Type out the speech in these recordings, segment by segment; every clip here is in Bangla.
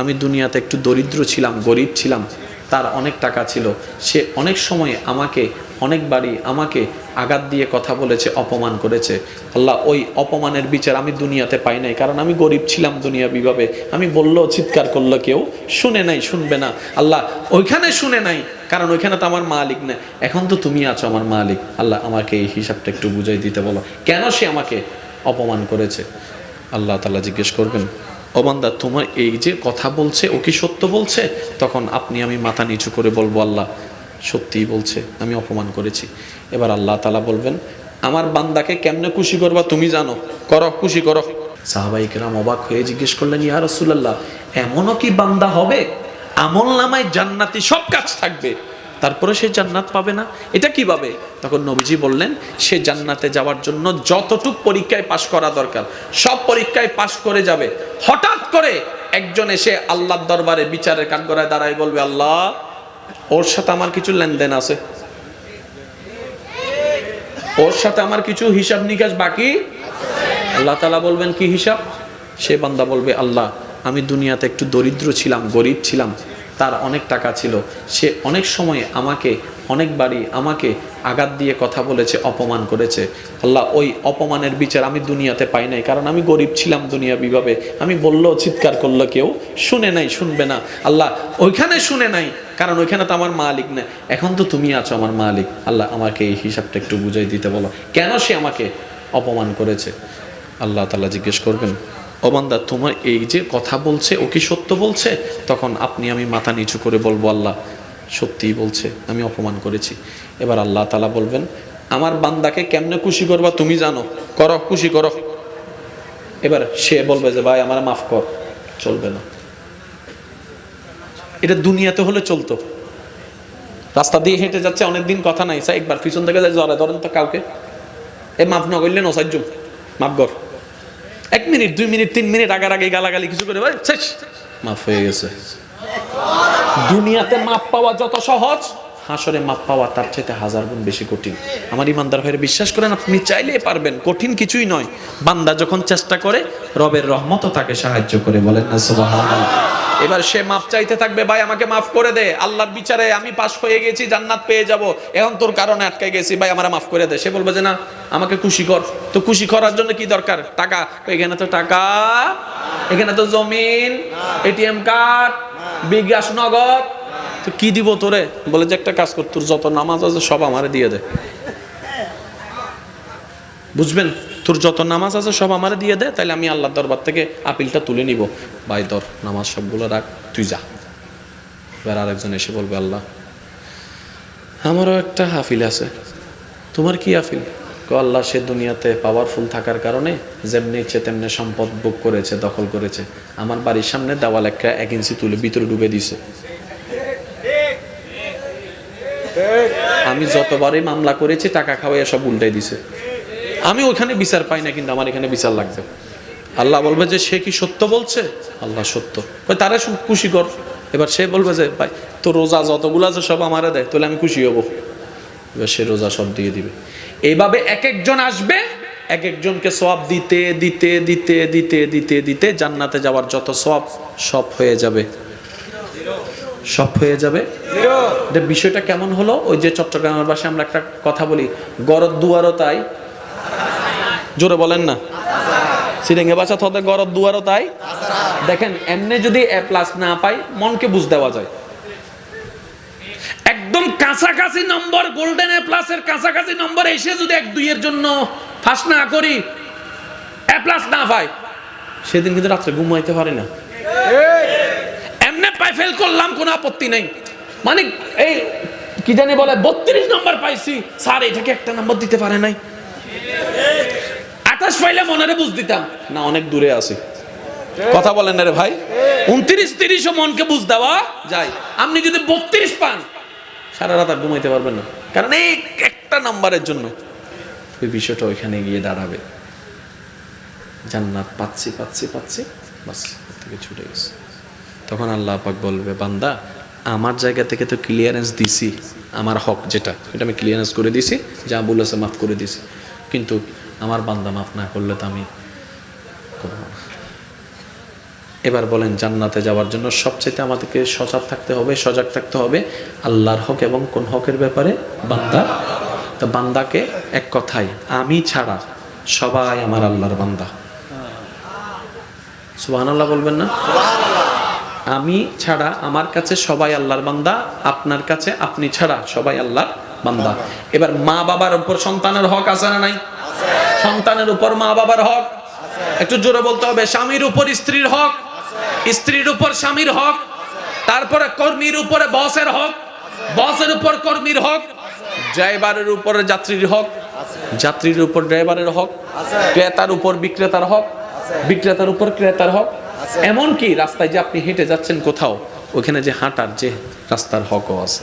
আমি দুনিয়াতে একটু দরিদ্র ছিলাম, গরিব ছিলাম, তার অনেক টাকা ছিল, সে অনেক সময় আমাকে অনেকবারই আমাকে আঘাত দিয়ে কথা বলেছে, অপমান করেছে। আল্লাহ, ওই অপমানের বিচার আমি দুনিয়াতে পাই নাই, কারণ আমি গরিব ছিলাম দুনিয়াবিভাবে। আমি বললো, চিৎকার করলো, কেউ শুনে নাই, শুনবে না। আল্লাহ, ওইখানে শুনে নাই, কারণ ওইখানে তো আমার মালিক না। এখন তো তুমি আছো আমার মালিক। আল্লাহ, আমাকে এই হিসাবটা একটু বুঝাই দিতে বলো, কেন সে আমাকে অপমান করেছে। আল্লাহ তাআলা জিজ্ঞেস করবেন, ও বান্দা, তোমার এই যে কথা বলছে, ও কি সত্য বলছে? তখন আমি মাথা নিচু করে বলবো, আল্লাহ সত্যিই বলছে, আমি অপমান করেছি। এবার আল্লাহ তাআলা বলবেন, আমার বান্দাকে কেমনে খুশি করবা তুমি জানো, করো, খুশি করো। সাহাবায়ে কেরাম অবাক হয়ে জিজ্ঞেস করলেন, ইয়া রাসূলুল্লাহ, এমনও কি বান্দা হবে আমল নামায় জান্নাতি সব কাজ থাকবে, তারপরে সে জান্নাত পাবে না? এটা কিভাবে? তখন নবীজি বললেন, সে জান্নাতে যাওয়ার জন্য যতটুক পরীক্ষায় পাশ করা দরকার সব পরীক্ষায় পাশ করে যাবে। হঠাৎ করে একজন এসে আল্লাহর দরবারে বিচারের কাঠগড়ায় দাঁড়ায় বলবে, আল্লাহ, ওর সাথে আমার কিছু লেনদেন আছে, ওর সাথে আমার কিছু হিসাব নিকাশ বাকি। আল্লাহ তাআলা বলবেন, কি হিসাব? সে বান্দা বলবে, আল্লাহ, আমি দুনিয়াতে একটু দরিদ্র ছিলাম, গরিব ছিলাম, তার অনেক টাকা ছিল, সে অনেক সময় আমাকে অনেকবারই আমাকে আঘাত দিয়ে কথা বলেছে, অপমান করেছে। আল্লাহ, ওই অপমানের বিচার আমি দুনিয়াতে পাই নাই, কারণ আমি গরিব ছিলাম দুনিয়াবিভাবে। আমি বললো, চিৎকার করলো, কেউ শুনে নাই, শুনবে না। আল্লাহ, ওইখানে শুনে নাই, কারণ ওইখানে তো আমার মালিক না। এখন তো তুমি আছো আমার মালিক। আল্লাহ, আমাকে এই হিসাবটা একটু বুঝাই দিতে বলো, কেন সে আমাকে অপমান করেছে। আল্লাহ তাআলা জিজ্ঞেস করবেন, ও বান্দা, তোমার এই যে কথা বলছে, ও কি সত্য বলছে? তখন আমি মাথা নিচু করে বলবো, আল্লাহ সত্যিই বলছে, আমি অপমান করেছি। এবার আল্লাহ তাআলা বলবেন, আমার বান্দাকে কেমনে খুশি করবা তুমি জানো, করো, খুশি করো। এবার সে বলবে যে, ভাই আমার মাফ কর। চলবে না। এটা দুনিয়াতে হলে চলতো। রাস্তা দিয়ে হেঁটে যাচ্ছে, অনেকদিন কথা নাই, একবার পিছন থেকে যায়, জড়ায় ধরেন তো কাউকে, এ মাফ না করলেন অসাহ্য, মাফ কর। 1 মিনিট, 2 মিনিট, 3 মিনিট আগারাগি গালাগালি কিছু করে, ভাই শেষ, মাফ হয়ে গেছে। দুনিয়াতে মাপ পাওয়া যত সহজ, হাসরে মাপ পাওয়া তার চাইতে 1000 গুণ বেশি কঠিন। আমার ইমানদার ভাইরা বিশ্বাস করেন, আপনি চাইলেই পারবেন, কঠিন কিছুই নয়। বান্দা যখন চেষ্টা করে, রবের রহমতও তাকে সাহায্য করে, বলেন না সুবহানাল্লাহ। এবার সে মাপ চাইতে থাকবে, ভাই আমাকে মাফ করে দে, আল্লাহর বিচারে আমি পাশ হয়ে গেছি, জান্নাত পেয়ে যাব, এখন তোর কারণে আটকে গেছি, ভাই আমার মাফ করে দে। সে বলবে যে, না, আমাকে খুশি কর। তো খুশি করার জন্য কি দরকার? টাকা। এখানে তো টাকা, এখানে তো জমিন, এটিএম কার্ড, বিকাশ, নগদ, তো কি দিব তোরে? বলে যে, একটা কাজ কর, তোর যত নামাজ আছে সব আমারে দিয়ে দে। বুঝবেন, তোর যত নামাজ আছে সব আমারে দিয়ে দে, তাহলে আমি আল্লাহর দরবার থেকে আপিলটা তুলে নিব। ভাই ধর, নামাজ সবগুলো রাখ, তুই যা। এবার আরেকজন এসে বলবে, আল্লাহ, আমারও একটা হাফিল আছে। তোমার কি হাফিল? আল্লাহ, সে দুনিয়াতে পাওয়ারফুল থাকার কারণে যেমনি ইচ্ছে তেমনি সম্পদ ভোগ করেছে, দখল করেছে। আমার বাড়ির সামনে দেওয়াল একটা 1 ইঞ্চি তুলে ভিতরে ডুবে দিছে। আমি যতবারই মামলা করেছি, টাকা খাওয়াই সব উল্টাই দিছে। আমি ওখানে বিচার পাই না, কিন্তু আমার এখানে বিচার লাগবে। আল্লাহ বলবে যে, সে কি সত্য বলছে? আল্লাহ সত্য। তারা খুশি কর। এবার সে বলবে যে, ভাই তো রোজা যতগুলো আছে সব আমারে দেয়, তাহলে আমি খুশি হব। এবার সে রোজা সব দিয়ে দিবে। এইভাবে এক একজন আসবে, এক একজনকে সওয়াব দিতে দিতে দিতে দিতে দিতে দিতে জান্নাতে যাওয়ার যত সওয়াব সব হয়ে যাবে, সব হয়ে যাবে। বিষয়টা কেমন হলো? ওই যে চট্টগ্রামের ভাষায় আমরা একটা কথা বলি, গরদ দুয়ারও তাই, জোরে বলেন না, সিরিঙ্গে ভাষা থতে গরদ দুয়ারও তাই। দেখেন, এমনি যদি A+ না পাই, মনকে বুঝ দেওয়া যায়। একদম কাছাকাছি নম্বর, গোল্ডেন A+ এর কাছাকাছি নম্বর এসে যদি 1-2 এর জন্য ফাঁস না করি, A+ না পাই, সেদিন কিন্তু রাত্রে ঘুমাইতে পারি না। এমনি পাই ফেল করলাম, কোনো আপত্তি নেই, মানে এই কি জানি বলে 32 নম্বর পাইছি, স্যার এটাকে একটা নম্বর দিতে পারে নাই। 28 পাইলে মনে বুঝ দিতাম না, অনেক দূরে আছি। কথা বলেন না রে ভাই। 29-30 মনকে বুঝ দেওয়া যায়। আপনি যদি 32 পান, সারা রাত আর ঘুমাইতে পারবেন না, কারণ এই একটা নাম্বারের জন্য ওই বিষয়টা ওইখানে গিয়ে দাঁড়াবে। জান্নাত পাচ্ছি পাচ্ছি পাচ্ছি, বাস থেকে ছুটে গেছে। তখন আল্লাহ পাক বলবে, বান্দা, আমার জায়গা থেকে তো ক্লিয়ারেন্স দিছি, আমার হক যেটা, এটা আমি ক্লিয়ারেন্স করে দিছি, যা বলেছে মাফ করে দিছি, কিন্তু আমার বান্দা মাফ না করলে তো আমি করব না। এবার বলেন, জান্নাতে যাওয়ার জন্য সবচেয়ে আমাদেরকে সজাগ থাকতে হবে আল্লাহর হক এবং কোন হকের ব্যাপারে? বান্দা। তো বান্দাকে এক কথায়, আমি ছাড়া সবাই আমার আল্লাহর বান্দা। সুবহানাল্লাহ বলবেন না? আমি ছাড়া আমার কাছে সবাই আল্লাহর বান্দা, আপনার কাছে আপনি ছাড়া সবাই আল্লাহর বান্দা। এবার মা বাবার উপর সন্তানের হক আছে না নাই? সন্তানের উপর মা বাবার হক। একটু জোরে বলতে হবে। স্বামীর উপর স্ত্রীর হক, স্ত্রীর উপর স্বামীর হক, তারপরে কর্মীর উপরে বসের হক, বসের উপর কর্মীর হক, ড্রাইভারের উপরে যাত্রীর হক, যাত্রীর উপর ড্রাইভারের হক, ক্রেতার উপর বিক্রেতার হক, বিক্রেতার উপর ক্রেতার হক। এমনকি রাস্তায় যে আপনি হেঁটে যাচ্ছেন কোথাও, ওখানে যে হাঁটার যে রাস্তার হকও আছে।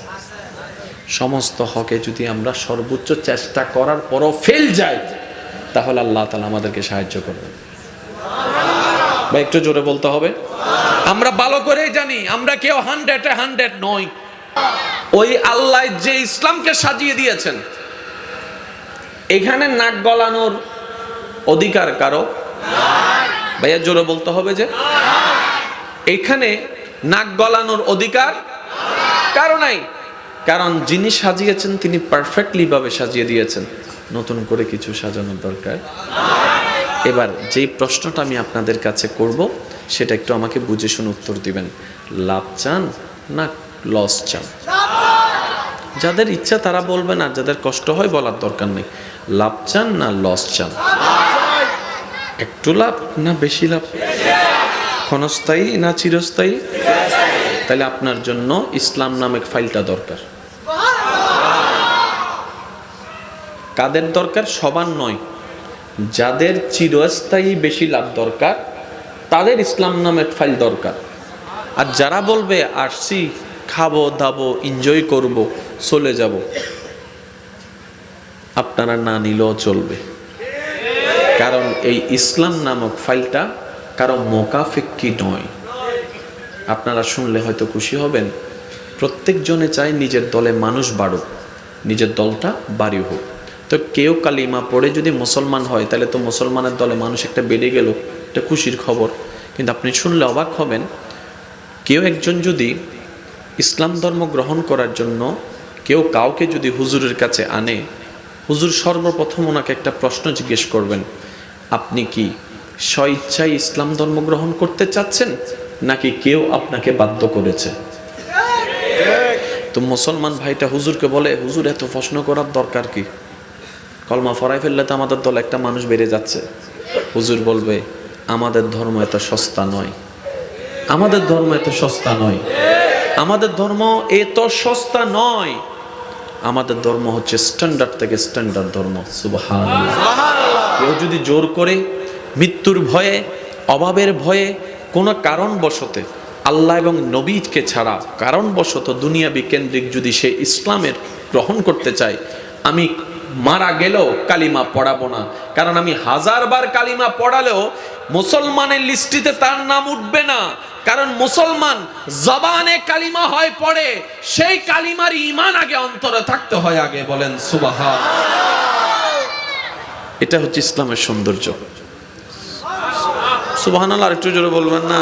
সমস্ত হকে যদি আমরা সর্বোচ্চ চেষ্টা করার পরও ফেল যাই, তাহলে আল্লাহ তাআলা আমাদেরকে সাহায্য করবেন। বা একটু জোরে বলতে হবে। আমরা ভালো করেই জানি আমরা কেউ 100 নই। ওই আল্লাহ যে ইসলামকে সাজিয়ে দিয়েছেন, এখানে নাক গলানোর অধিকার কারো? ভাইয়া জোরে বলতে হবে যে এখানে নাক গলানোর অধিকার কারো নাই। কারণ যিনি সাজিয়েছেন তিনি পারফেক্টলি ভাবে সাজিয়ে দিয়েছেন, নতুন করে কিছু সাজানোর দরকার। এবার যেই প্রশ্নটা আমি আপনাদের কাছে করব, সেটা একটু আমাকে বুঝে শুনে উত্তর দিবেন। লাভ চান না লস চান? যাদের ইচ্ছা তারা বলবেন, আর যাদের কষ্ট হয় বলার দরকার নেই। লাভ চান না লস চান? একটু লাভ না বেশি লাভ? ক্ষণস্থায়ী না চিরস্থায়ী? তাহলে আপনার জন্য ইসলাম নামক ফাইলটা দরকার। কাদের দরকার? সবার নয়। যাদের চিরস্থায়ী বেশি লাভ দরকার, তাদের ইসলাম নামের ফাইল দরকার। আর যারা বলবে আসছি, খাবো দাবো, এনজয় করব, চলে যাব, আপনারা না নিলেও চলবে। কারণ এই ইসলাম নামক ফাইলটা কারো মোকাফেক্ষী নয়। আপনারা শুনলে হয়তো খুশি হবেন। প্রত্যেকজনে চায় নিজের দলে মানুষ বাড়ুক, নিজের দলটা বাড়ি হোক। তো কেউ কালিমা পড়ে যদি মুসলমান হয়, তাহলে তো মুসলমানের দলে মানুষ একটা বেড়ে গেল, এটা খুশির খবর। কিন্তু আপনি শুনলে অবাক হবেন, কেউ একজন যদি ইসলাম ধর্ম গ্রহণ করার জন্য কেউ কাউকে যদি হুজুরের কাছে আনে, হুজুর সর্বপ্রথম ওনাকে একটা প্রশ্ন জিজ্ঞেস করবেন, আপনি কি স্বইচ্ছায় ইসলাম ধর্ম গ্রহণ করতে চাচ্ছেন, নাকি কেউ আপনাকে বাধ্য করেছে? তো মুসলমান ভাইটা হুজুরকে বলে, হুজুর এত প্রশ্ন করার দরকার কি? কলমা ফরাই ফেললে তো আমাদের দল একটা মানুষ বেড়ে যাচ্ছে। হুজুর বলবে, আমাদের ধর্ম এত সস্তা নয়, আমাদের ধর্ম এত সস্তা নয়, আমাদের ধর্ম এত সস্তা নয়, আমাদের ধর্ম হচ্ছে স্ট্যান্ডার্ড থেকে স্ট্যান্ডার্ড ধর্ম। সুবহানাল্লাহ। কেউ যদি জোর করে মৃত্যুর ভয়ে, অভাবের ভয়ে, কোনো কারণবশতে আল্লাহ এবং নবীকে ছাড়া কারণবশত দুনিয়াবি কেন্দ্রিক যদি সে ইসলামের গ্রহণ করতে চায়, আমি মারা গেলেও কালিমা পড়াবো না। কারণ আমি 1000 বার কালিমা পড়ালেও মুসলমানের লিস্টিতে তার নাম উঠবে না। কারণ মুসলমান জবানে কালিমা হয় পড়ে, সেই কালিমার ঈমান আগে অন্তরে থাকতে হয় আগে। বলেন সুবহানাল্লাহ। এটা হচ্ছে ইসলামের সৌন্দর্য। সুবহানাল্লাহ। আর একটু জোরে বলবেন না?